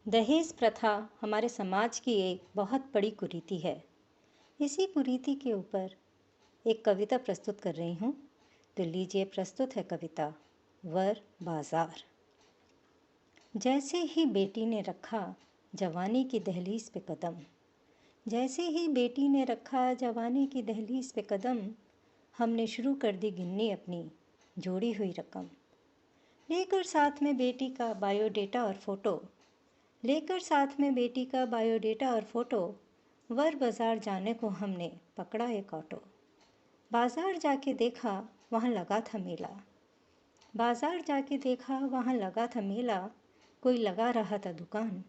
दहेज प्रथा हमारे समाज की एक बहुत बड़ी कुरीति है। इसी कुरीति के ऊपर एक कविता प्रस्तुत कर रही हूँ। तो लीजिए, प्रस्तुत है कविता वर बाजार। जैसे ही बेटी ने रखा जवानी की दहलीज पे कदम, जैसे ही बेटी ने रखा जवानी की दहलीज पे कदम, हमने शुरू कर दी गिननी अपनी जोड़ी हुई रकम। लेकर साथ में बेटी का बायोडेटा और फ़ोटो, लेकर साथ में बेटी का बायोडेटा और फ़ोटो, वर बाज़ार जाने को हमने पकड़ा एक ऑटो। बाज़ार जाके देखा वहाँ लगा था मेला, बाज़ार जाके देखा वहाँ लगा था मेला। कोई लगा रहा था दुकान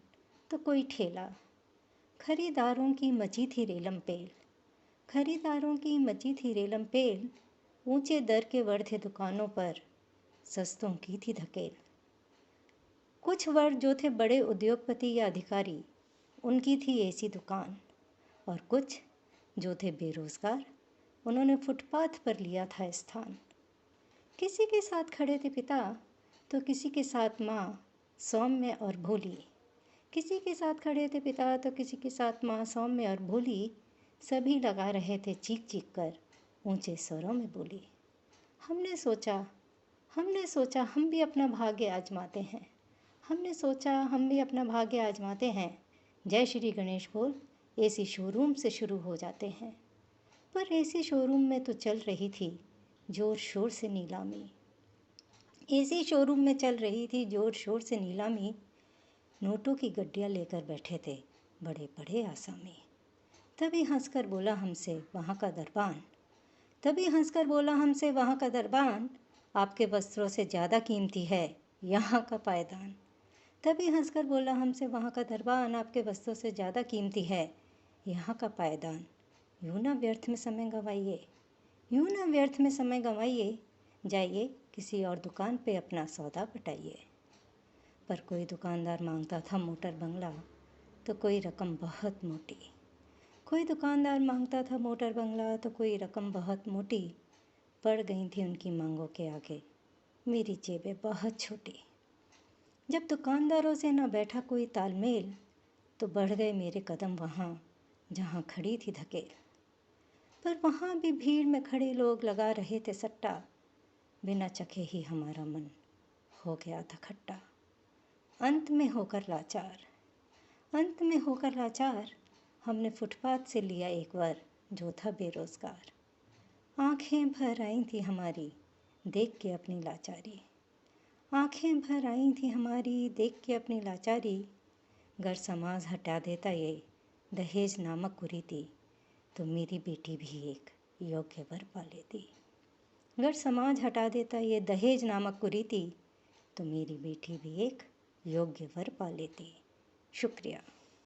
तो कोई ठेला। खरीदारों की मची थी रेलम पेल, खरीदारों की मची थी रेलम पेल। ऊंचे दर के वर थे दुकानों पर, सस्तों की थी धकेल। कुछ वर्ग जो थे बड़े उद्योगपति या अधिकारी, उनकी थी ऐसी दुकान। और कुछ जो थे बेरोजगार, उन्होंने फुटपाथ पर लिया था स्थान। किसी के साथ खड़े थे पिता तो किसी के साथ माँ, सौम्य और भोली। किसी के साथ खड़े थे पिता तो किसी के साथ माँ, सौम्य और भोली। सभी लगा रहे थे चीख चीख कर ऊंचे स्वरों में बोली। हमने सोचा हम भी अपना भाग्य आजमाते हैं। हमने सोचा हम भी अपना भाग्य आजमाते हैं। जय श्री गणेश बोल एसी शोरूम से शुरू हो जाते हैं। पर एसी शोरूम में तो चल रही थी जोर शोर से नीलामी। एसी शोरूम में चल रही थी जोर शोर से नीलामी। नोटों की गड्डियाँ लेकर बैठे थे बड़े बड़े आसामी। तभी हंसकर बोला हमसे वहाँ का दरबान, तभी हंसकर बोला हमसे वहाँ का दरबान, आपके वस्त्रों से ज़्यादा कीमती है यहाँ का पायदान। तभी हंसकर बोला हमसे वहाँ का दरबान, आपके वस्त्रों से ज़्यादा कीमती है यहाँ का पायदान। यूँ ना व्यर्थ में समय गंवाइए, यूँ ना व्यर्थ में समय गंवाइए, जाइए किसी और दुकान पे अपना सौदा पटाइए। पर कोई दुकानदार मांगता था मोटर बंगला तो कोई रकम बहुत मोटी। कोई दुकानदार मांगता था मोटर बंगला तो कोई रकम बहुत मोटी। पड़ गई थी उनकी मांगों के आगे मेरी जेबें बहुत छोटी। जब दुकानदारों से न बैठा कोई तालमेल तो बढ़ गए मेरे कदम वहाँ जहाँ खड़ी थी धकेल। पर वहाँ भी भीड़ में खड़े लोग लगा रहे थे सट्टा, बिना चखे ही हमारा मन हो गया था खट्टा। अंत में होकर लाचार, अंत में होकर लाचार, हमने फुटपाथ से लिया एक वर जो था बेरोजगार। आंखें भर आई थी हमारी देख के अपनी लाचारी, आंखें भर आई थी हमारी देख के अपनी लाचारी। अगर समाज हटा देता ये दहेज नामक कुरीति तो मेरी बेटी भी एक योग्य वर पा लेती। अगर समाज हटा देता ये दहेज नामक कुरीति तो मेरी बेटी भी एक योग्य वर पा लेती। शुक्रिया।